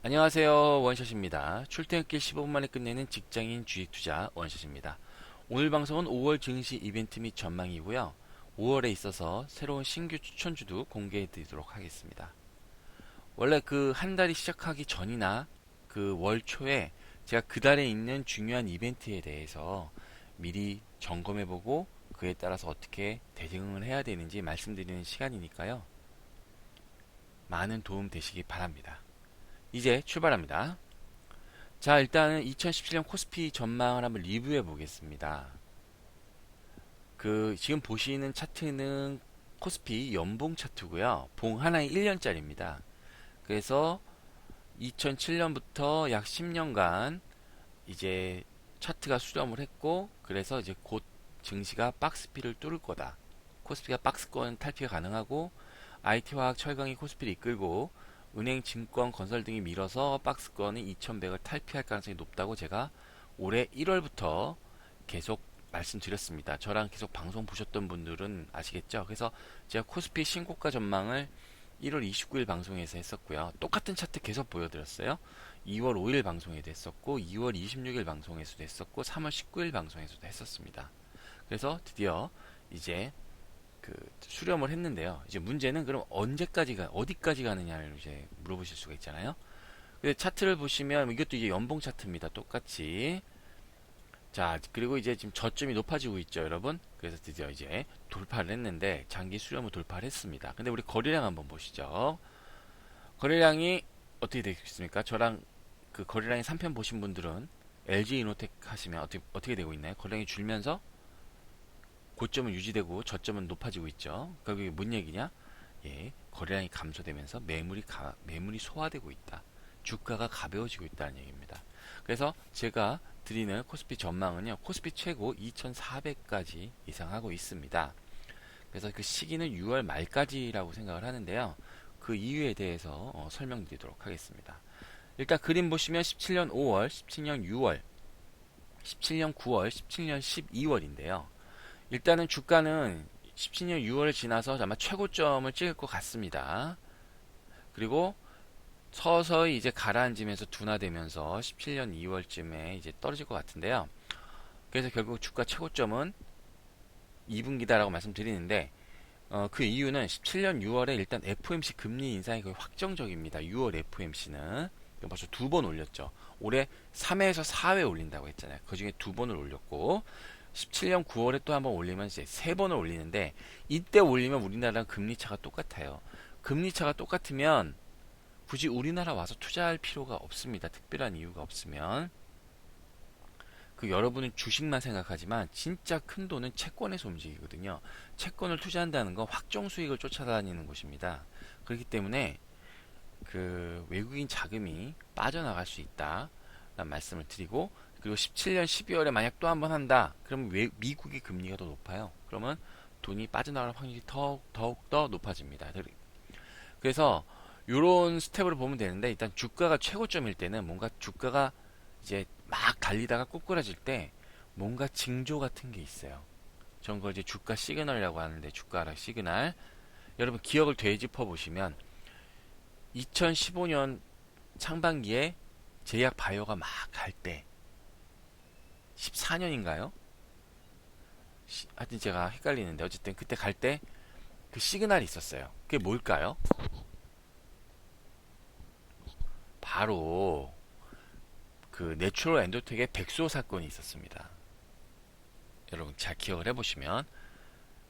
안녕하세요. 원샷입니다. 출퇴근길 15분 만에 끝내는 직장인 주식투자 원샷입니다. 오늘 방송은 5월 증시 이벤트 및 전망이고요. 5월에 있어서 새로운 신규 추천주도 공개해 드리도록 하겠습니다. 원래 그 한 달이 시작하기 전이나 그 월 초에 제가 그 달에 있는 중요한 이벤트에 대해서 미리 점검해보고 그에 따라서 어떻게 대응을 해야 되는지 말씀드리는 시간이니까요. 많은 도움 되시기 바랍니다. 이제 출발합니다. 자, 일단은 2017년 코스피 전망을 한번 리뷰해 보겠습니다. 지금 보시는 차트는 코스피 연봉 차트고요. 봉 하나에 1년짜리입니다. 그래서 2007년부터 약 10년간 이제 차트가 수렴을 했고, 그래서 이제 곧 증시가 박스피를 뚫을 거다. 코스피가 박스권 탈피가 가능하고, IT 화학 철강이 코스피를 이끌고, 은행, 증권, 건설 등이 밀어서 박스권이 2100을 탈피할 가능성이 높다고 제가 올해 1월부터 계속 말씀드렸습니다. 저랑 계속 방송 보셨던 분들은 아시겠죠? 그래서 제가 코스피 신고가 전망을 1월 29일 방송에서 했었고요. 똑같은 차트 계속 보여드렸어요. 2월 5일 방송에도 했었고, 2월 26일 방송에서도 했었고, 3월 19일 방송에서도 했었습니다. 그래서 드디어 이제 수렴을 했는데요. 이제 문제는 그럼 언제까지가 어디까지 가느냐를 이제 물어보실 수가 있잖아요. 근데 차트를 보시면 이것도 이제 연봉 차트입니다. 똑같이. 자, 그리고 이제 지금 저점이 높아지고 있죠, 여러분. 그래서 드디어 이제 돌파를 했는데 장기 수렴을 돌파를 했습니다. 근데 우리 거래량 한번 보시죠. 거래량이 어떻게 되겠습니까? 저랑 그 거래량이 3편 보신 분들은 LG 이노텍 하시면 어떻게 되고 있나요? 거래량이 줄면서 고점은 유지되고 저점은 높아지고 있죠. 그게 뭔 얘기냐? 예, 거래량이 감소되면서 매물이 소화되고 있다. 주가가 가벼워지고 있다는 얘기입니다. 그래서 제가 드리는 코스피 전망은요, 코스피 최고 2400까지 이상하고 있습니다. 그래서 그 시기는 6월 말까지라고 생각을 하는데요. 그 이유에 대해서 설명드리도록 하겠습니다. 일단 그림 보시면 17년 5월, 17년 6월, 17년 9월, 17년 12월인데요. 일단은 주가는 17년 6월을 지나서 아마 최고점을 찍을 것 같습니다. 그리고 서서히 이제 가라앉으면서 둔화되면서 17년 2월쯤에 이제 떨어질 것 같은데요. 그래서 결국 주가 최고점은 2분기다라고 말씀드리는데, 그 이유는 17년 6월에 일단 FOMC 금리 인상이 거의 확정적입니다. 6월 FOMC는 벌써 두 번 올렸죠. 올해 3회에서 4회 올린다고 했잖아요. 그 중에 두 번을 올렸고, 17년 9월에 또 한번 올리면 이제 세 번을 올리는데, 이때 올리면 우리나라랑 금리 차가 똑같아요. 금리 차가 똑같으면 굳이 우리나라 와서 투자할 필요가 없습니다. 특별한 이유가 없으면. 여러분은 주식만 생각하지만 진짜 큰 돈은 채권에서 움직이거든요. 채권을 투자한다는 건 확정 수익을 쫓아다니는 것입니다. 그렇기 때문에 외국인 자금이 빠져나갈 수 있다 라는 말씀을 드리고, 그리고 17년 12월에 만약 또 한 번 한다 그러면 미국의 금리가 더 높아요. 그러면 돈이 빠져나갈 확률이 더욱 더 높아집니다. 그래서 이런 스텝으로 보면 되는데, 일단 주가가 최고점일 때는 뭔가 주가가 이제 막 달리다가 꼬꾸라질 때 뭔가 징조 같은 게 있어요. 저는 그걸 이제 주가 시그널이라고 하는데, 주가 하락 시그널. 여러분 기억을 되짚어 보시면 2015년 상반기에 제약 바이오가 막 갈 때, 14년인가요? 하여튼 제가 헷갈리는데, 어쨌든 그때 갈 때 그 시그널이 있었어요. 그게 뭘까요? 바로 내추럴 엔도텍의 백소 사건이 있었습니다. 여러분 잘 기억을 해보시면,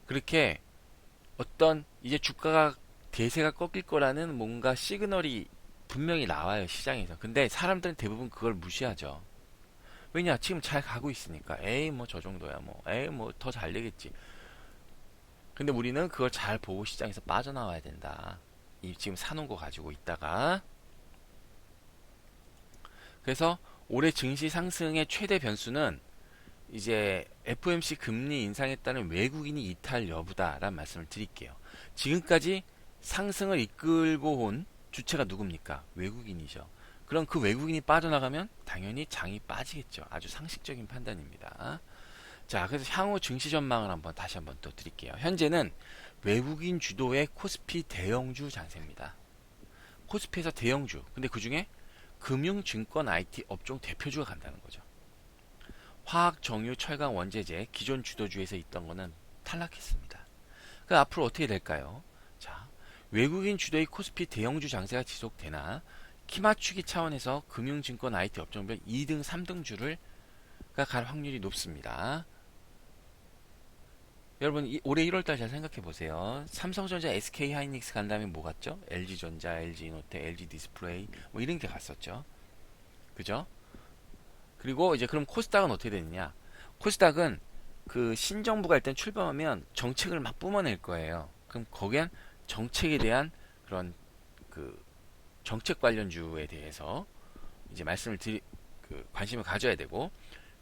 그렇게 어떤 이제 주가가 대세가 꺾일 거라는 뭔가 시그널이 분명히 나와요, 시장에서. 근데 사람들은 대부분 그걸 무시하죠. 왜냐, 지금 잘 가고 있으니까. 에이 뭐 저 정도야, 뭐 에이 뭐 더 잘 되겠지. 근데 우리는 그걸 잘 보고 시장에서 빠져나와야 된다. 지금 사놓은 거 가지고 있다가. 그래서 올해 증시 상승의 최대 변수는 이제 FOMC 금리 인상에 따른 외국인이 이탈 여부다라는 말씀을 드릴게요. 지금까지 상승을 이끌고 온 주체가 누굽니까? 외국인이죠. 그럼 그 외국인이 빠져나가면 당연히 장이 빠지겠죠. 아주 상식적인 판단입니다. 자, 그래서 향후 증시 전망을 다시 한번 또 드릴게요. 현재는 외국인 주도의 코스피 대형주 잔세입니다. 코스피에서 대형주. 근데 그 중에 금융, 증권, IT 업종 대표주가 간다는 거죠. 화학, 정유, 철강, 원재재 기존 주도주에서 있던 거는 탈락했습니다. 그 앞으로 어떻게 될까요? 자, 외국인 주도의 코스피 대형주 장세가 지속되나 키 맞추기 차원에서 금융, 증권, IT 업종별 2등, 3등주를 갈 확률이 높습니다. 여러분 올해 1월달 잘 생각해 보세요. 삼성전자, SK 하이닉스 간 다음에 뭐 갔죠? LG전자, LG이노텍, LG디스플레이 뭐 이런 게 갔었죠. 그죠? 그리고 이제 그럼 코스닥은 어떻게 되느냐? 코스닥은 그 신정부가 일단 출범하면 정책을 막 뿜어낼 거예요. 그럼 거기엔 정책에 대한 그런 그 정책 관련주에 대해서 이제 관심을 가져야 되고,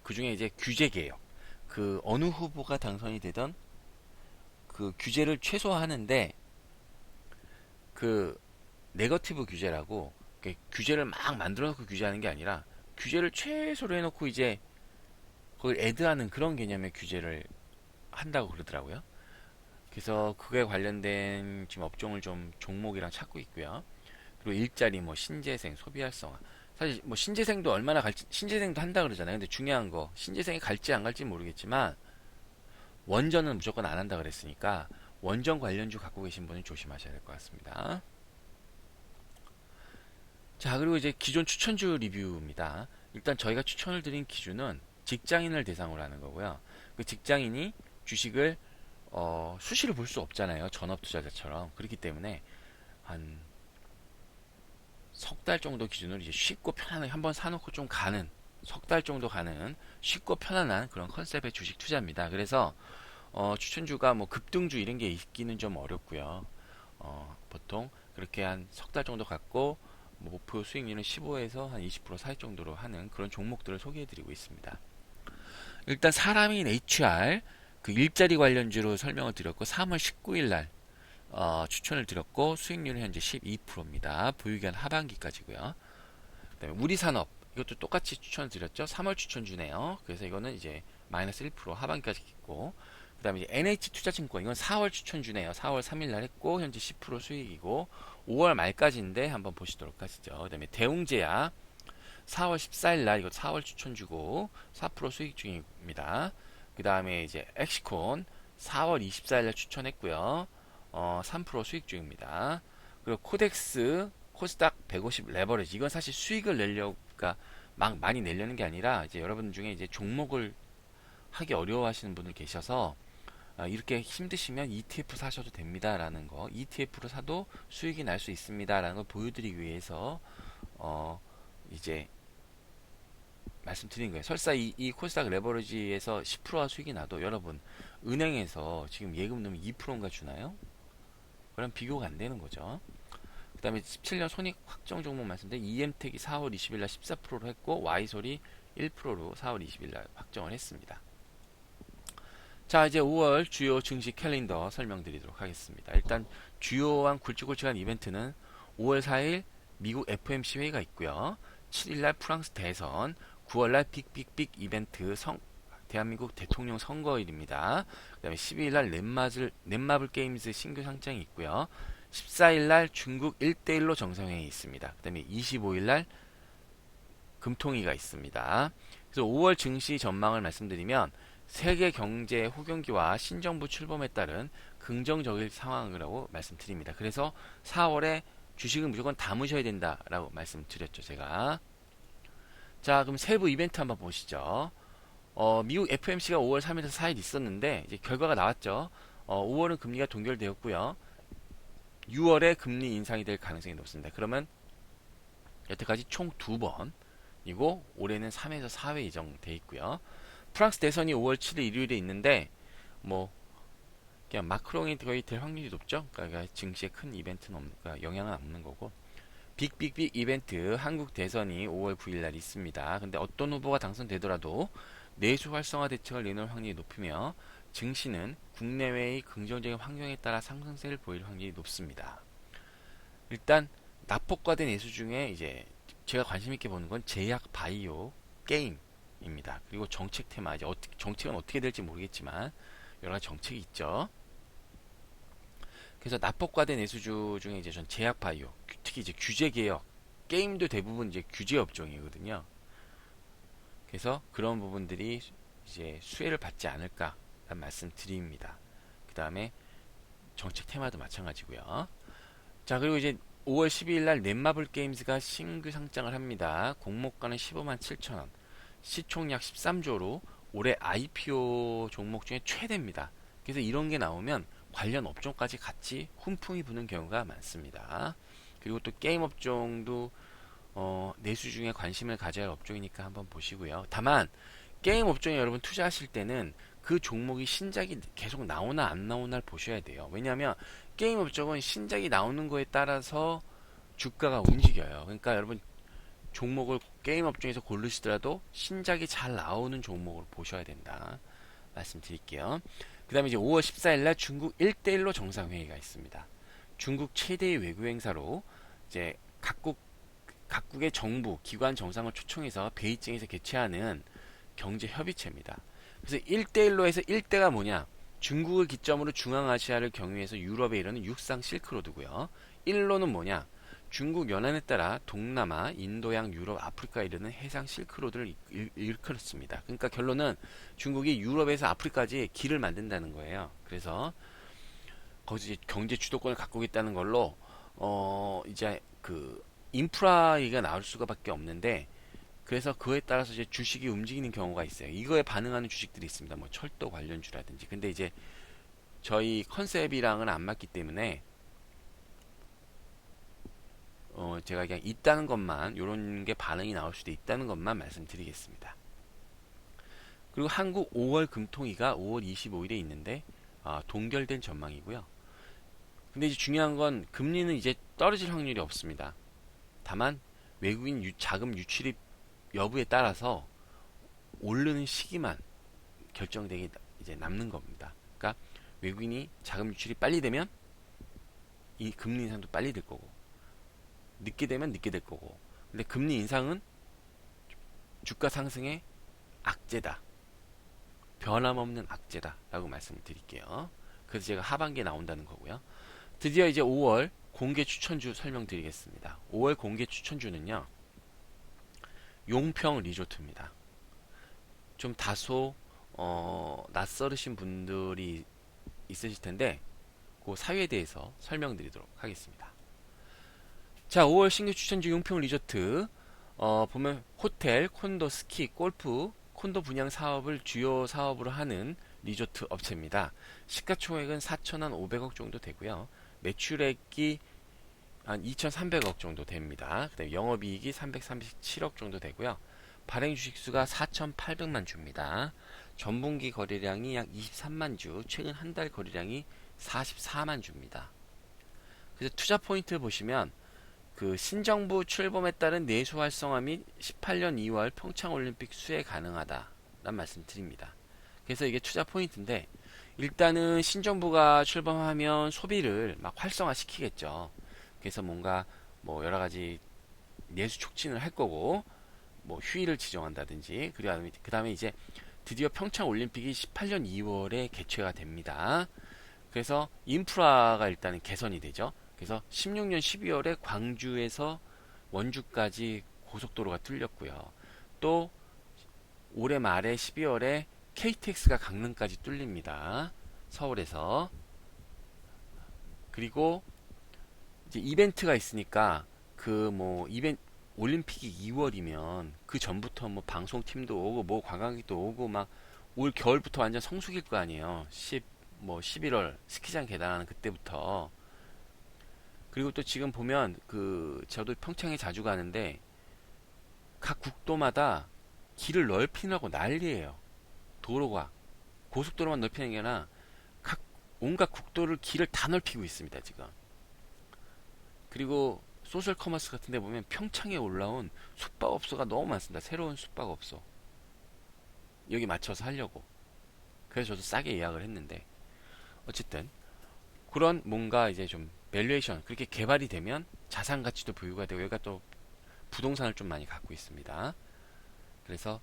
그 중에 이제 규제 개혁, 그 어느 후보가 당선이 되던 그 규제를 최소화하는데, 그 네거티브 규제라고 규제를 막 만들어 놓고 규제하는 게 아니라 규제를 최소로 해놓고 이제 그걸 애드하는 그런 개념의 규제를 한다고 그러더라고요. 그래서 그에 관련된 지금 업종을 좀 종목이랑 찾고 있고요. 그리고 일자리, 뭐 신재생, 소비 활성화. 사실 뭐 신재생도 얼마나 갈지, 신재생도 한다 그러잖아요. 근데 중요한 거 신재생이 갈지 안 갈지 모르겠지만 원전은 무조건 안 한다 그랬으니까 원전 관련주 갖고 계신 분은 조심하셔야 될 것 같습니다. 자, 그리고 이제 기존 추천주 리뷰입니다. 일단 저희가 추천을 드린 기준은 직장인을 대상으로 하는 거고요. 그 직장인이 주식을 수시로 볼 수 없잖아요. 전업 투자자처럼. 그렇기 때문에 한 석 달 정도 기준으로 이제 쉽고 편안하게 한번 사놓고 좀 가는, 석 달 정도 가는 쉽고 편안한 그런 컨셉의 주식 투자입니다. 그래서 추천주가 뭐 급등주 이런 게 있기는 좀 어렵고요. 보통 그렇게 한 석 달 정도 갖고 뭐 목표 수익률은 15에서 한 20% 사이 정도로 하는 그런 종목들을 소개해드리고 있습니다. 일단 사람인 HR 그 일자리 관련주로 설명을 드렸고 3월 19일 날 추천을 드렸고 수익률은 현재 12%입니다. 보유기간 하반기까지고요. 그다음에 우리산업 이것도 똑같이 추천을 드렸죠. 3월 추천주네요. 그래서 이거는 이제 마이너스 1% 하반기까지 있고, 그 다음에 이제 NH투자증권 이건 4월 추천주네요. 4월 3일 날 했고 현재 10% 수익이고 5월 말까지인데 한번 보시도록 하시죠. 그 다음에 대웅제약 4월 14일 날 이거 4월 추천주고 4% 수익 중입니다. 그 다음에 이제 엑시콘 4월 24일 날 추천했고요. 3% 수익 중입니다. 그리고 코덱스 코스닥 150 레버리지 이건 사실 수익을 내려고, 그러니까 막 많이 내려는 게 아니라 이제 여러분 중에 이제 종목을 하기 어려워하시는 분들 계셔서 이렇게 힘드시면 ETF 사셔도 됩니다라는 거, ETF로 사도 수익이 날 수 있습니다라는 걸 보여드리기 위해서 이제 말씀드린 거예요. 설사 이 코스닥 레버리지에서 10%와 수익이 나도 여러분 은행에서 지금 예금 넣으면 2%인가 주나요? 그럼 비교가 안 되는 거죠. 그 다음에 17년 손익 확정 종목 말씀드린 EM택이 4월 20일날 14%로 했고 와이솔이 1%로 4월 20일날 확정을 했습니다. 자, 이제 5월 주요 증시 캘린더 설명드리도록 하겠습니다. 일단 주요한 굵직굵직한 이벤트는 5월 4일 미국 FOMC 회의가 있고요. 7일날 프랑스 대선, 9월날 빅빅빅 이벤트 대한민국 대통령 선거일입니다. 그 다음에 12일날 넷마블 게임즈 신규 상장이 있고요. 14일날 중국 1대1로 정상회의 있습니다. 그 다음에 25일날 금통위가 있습니다. 그래서 5월 증시 전망을 말씀드리면 세계 경제 호경기와 신정부 출범에 따른 긍정적인 상황이라고 말씀드립니다. 그래서 4월에 주식은 무조건 담으셔야 된다라고 말씀드렸죠, 제가. 자, 그럼 세부 이벤트 한번 보시죠. 미국 FOMC가 5월 3일에서 4일 있었는데 이제 결과가 나왔죠. 5월은 금리가 동결되었고요. 6월에 금리 인상이 될 가능성이 높습니다. 그러면 여태까지 총 2번이고 올해는 3에서 4회 예정돼 있고요. 프랑스 대선이 5월 7일 일요일에 있는데 뭐 그냥 마크롱이 거의 될 확률이 높죠. 그러니까 증시에 큰 이벤트는 그러니까 영향은 없는 거고. 빅빅빅 이벤트 한국 대선이 5월 9일 날 있습니다. 근데 어떤 후보가 당선되더라도 내수 활성화 대책을 내놓을 확률이 높으며 증시는 국내외의 긍정적인 환경에 따라 상승세를 보일 확률이 높습니다. 일단 납폭과대 내수 중에 이제 제가 관심 있게 보는 건 제약, 바이오, 게임입니다. 그리고 정책 테마, 이제 정책은 어떻게 될지 모르겠지만 여러 가지 정책이 있죠. 그래서 납폭과대 내수주 중에 이제 전 제약, 바이오, 특히 이제 규제 개혁 게임도 대부분 이제 규제 업종이거든요. 그래서 그런 부분들이 이제 수혜를 받지 않을까라는 말씀 드립니다. 그 다음에 정책 테마도 마찬가지고요. 자, 그리고 이제 5월 12일 날 넷마블 게임즈가 신규 상장을 합니다. 공모가는 15만 7천원, 시총 약 13조로 올해 IPO 종목 중에 최대입니다. 그래서 이런 게 나오면 관련 업종까지 같이 훈풍이 부는 경우가 많습니다. 그리고 또 게임 업종도 내수 중에 관심을 가져야 할 업종이니까 한번 보시고요. 다만 게임 업종에 여러분 투자하실 때는 그 종목이 신작이 계속 나오나 안 나오나를 보셔야 돼요. 왜냐하면 게임 업종은 신작이 나오는 거에 따라서 주가가 움직여요. 그러니까 여러분 종목을 게임 업종에서 고르시더라도 신작이 잘 나오는 종목으로 보셔야 된다 말씀드릴게요. 그 다음에 이제 5월 14일 날 중국 1대1로 정상회의가 있습니다. 중국 최대의 외교 행사로 이제 각국의 정부, 기관 정상을 초청해서 베이징에서 개최하는 경제협의체입니다. 그래서 1대1로 해서 1대가 뭐냐? 중국을 기점으로 중앙아시아를 경유해서 유럽에 이르는 육상 실크로드고요. 1로는 뭐냐? 중국 연안에 따라 동남아, 인도양, 유럽, 아프리카에 이르는 해상 실크로드를 일컬었습니다. 그러니까 결론은 중국이 유럽에서 아프리카까지 길을 만든다는 거예요. 그래서 거기서 경제 주도권을 갖고 있다는 걸로 이제 그 인프라 얘기가 나올 수가밖에 없는데, 그래서 그에 따라서 이제 주식이 움직이는 경우가 있어요. 이거에 반응하는 주식들이 있습니다. 뭐 철도 관련주라든지. 근데 이제 저희 컨셉이랑은 안 맞기 때문에 제가 그냥 있다는 것만, 요런 게 반응이 나올 수도 있다는 것만 말씀드리겠습니다. 그리고 한국 5월 금통위가 5월 25일에 있는데 동결된 전망이고요. 근데 이제 중요한 건 금리는 이제 떨어질 확률이 없습니다. 다만 외국인 자금 유출입 여부에 따라서 오르는 시기만 결정되게 이제 남는 겁니다. 그러니까 외국인이 자금 유출이 빨리 되면 이 금리 인상도 빨리 될 거고, 늦게 되면 늦게 될 거고. 근데 금리 인상은 주가 상승의 악재다, 변함없는 악재다 라고 말씀을 드릴게요. 그래서 제가 하반기에 나온다는 거고요. 드디어 이제 5월 공개 추천주 설명드리겠습니다. 5월 공개 추천주는요, 용평 리조트입니다. 좀 다소 낯설으신 분들이 있으실 텐데 그 사유에 대해서 설명드리도록 하겠습니다. 자, 5월 신규 추천주 용평 리조트, 보면 호텔, 콘도, 스키, 골프, 콘도 분양 사업을 주요 사업으로 하는 리조트 업체입니다. 시가총액은 4,500억 정도 되고요. 매출액이 한 2,300억 정도 됩니다. 그다음에 영업이익이 337억 정도 되고요. 발행 주식수가 4,800만 주입니다. 전분기 거래량이 약 23만 주, 최근 한 달 거래량이 44만 주입니다. 그래서 투자 포인트 보시면 그 신정부 출범에 따른 내수 활성화 및 18년 2월 평창올림픽 수혜 가능하다라는 말씀 드립니다. 그래서 이게 투자 포인트인데, 일단은 신정부가 출범하면 소비를 막 활성화 시키겠죠. 그래서 뭔가 뭐 여러 가지 내수 촉진을 할 거고, 뭐 휴일을 지정한다든지, 그 다음에 이제 드디어 평창 올림픽이 18년 2월에 개최가 됩니다. 그래서 인프라가 일단은 개선이 되죠. 그래서 16년 12월에 광주에서 원주까지 고속도로가 뚫렸고요. 또 올해 말에 12월에 KTX가 강릉까지 뚫립니다. 서울에서. 그리고 이제 이벤트가 있으니까 그 뭐 올림픽이 2월이면 그 전부터 뭐 방송팀도 오고 뭐 관광객도 오고 막 올 겨울부터 완전 성수기일 거 아니에요. 11월 스키장 개장하는 그때부터. 그리고 또 지금 보면 저도 평창에 자주 가는데 각 국도마다 길을 넓히려고 난리예요. 도로가 고속도로만 넓히는 게 아니라 각 온갖 국도를 길을 다 넓히고 있습니다 지금. 그리고 소셜 커머스 같은 데 보면 평창에 올라온 숙박업소가 너무 많습니다. 새로운 숙박업소 여기 맞춰서 하려고. 그래서 저도 싸게 예약을 했는데, 어쨌든 그런 뭔가 이제 좀 밸류에이션, 그렇게 개발이 되면 자산 가치도 부여가 되고, 여기가 또 부동산을 좀 많이 갖고 있습니다. 그래서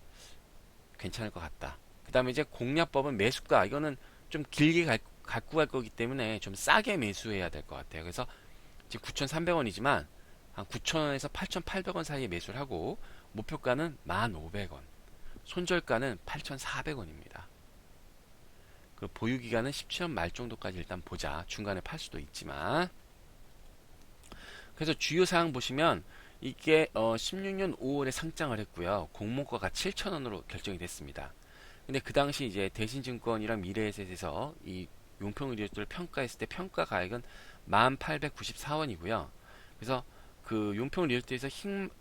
괜찮을 것 같다. 그 다음에 이제 공략법은 매수가, 이거는 좀 길게 갖고 갈 거기 때문에 좀 싸게 매수해야 될 것 같아요. 그래서 지금 9,300원이지만 한 9,000원에서 8,800원 사이에 매수를 하고 목표가는 1,500원, 손절가는 8,400원입니다. 그 보유 기간은 17년 말 정도까지 일단 보자. 중간에 팔 수도 있지만. 그래서 주요 사항 보시면 이게 16년 5월에 상장을 했고요. 공모가가 7,000원으로 결정이 됐습니다. 근데 그 당시 이제 대신증권이랑 미래에셋에서 이 용평 리조트를 평가했을 때 평가 가액은 1,894원이고요. 그래서 그 용평 리조트에서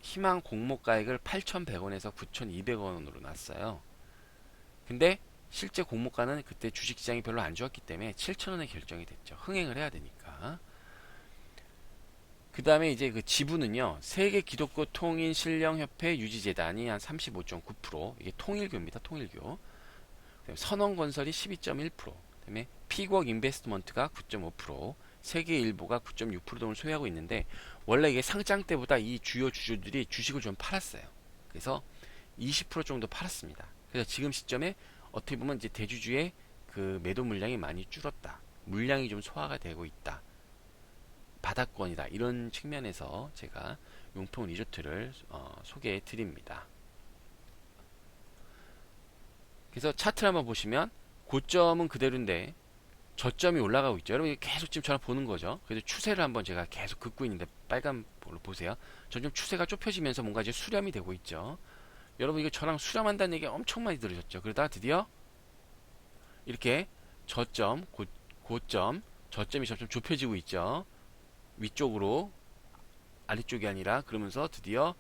희망 공모가액을 8,100원에서 9,200원으로 놨어요. 근데 실제 공모가는 그때 주식시장이 별로 안 좋았기 때문에 7,000원에 결정이 됐죠. 흥행을 해야 되니까. 그 다음에 이제 그 지분은요, 세계 기독교 통일 신령협회 유지재단이 한 35.9%, 이게 통일교입니다. 통일교. 선원건설이 12.1%, 그다음에 피곡 인베스트먼트가 9.5%, 세계일보가 9.6% 등을 소유하고 있는데, 원래 이게 상장 때보다 이 주요 주주들이 주식을 좀 팔았어요. 그래서 20% 정도 팔았습니다. 그래서 지금 시점에 어떻게 보면 이제 대주주의 그 매도 물량이 많이 줄었다. 물량이 좀 소화가 되고 있다. 바닥권이다. 이런 측면에서 제가 용평 리조트를 소개해 드립니다. 그래서 차트를 한번 보시면 고점은 그대로인데 저점이 올라가고 있죠. 여러분 계속 지금 저랑 보는 거죠. 그래서 추세를 한번 제가 계속 긋고 있는데 빨간 볼로 보세요. 점점 추세가 좁혀지면서 뭔가 이제 수렴이 되고 있죠. 여러분 이거 저랑 수렴한다는 얘기 엄청 많이 들으셨죠. 그러다가 드디어 이렇게 저점, 고점, 저점이 점점 좁혀지고 있죠. 위쪽으로, 아래쪽이 아니라. 그러면서 드디어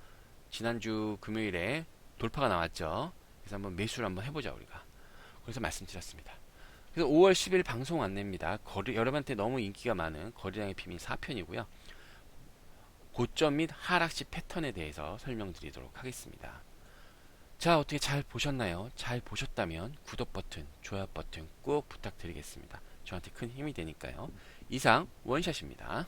지난주 금요일에 돌파가 나왔죠. 그래서 한번 매수를 한번 해보자 우리가. 그래서 말씀드렸습니다. 그래서 5월 10일 방송 안내입니다. 여러분한테 너무 인기가 많은 거래량의 비밀 4편이고요. 고점 및 하락시 패턴에 대해서 설명드리도록 하겠습니다. 자, 어떻게 잘 보셨나요? 잘 보셨다면 구독 버튼, 좋아요 버튼 꼭 부탁드리겠습니다. 저한테 큰 힘이 되니까요. 이상 원샷입니다.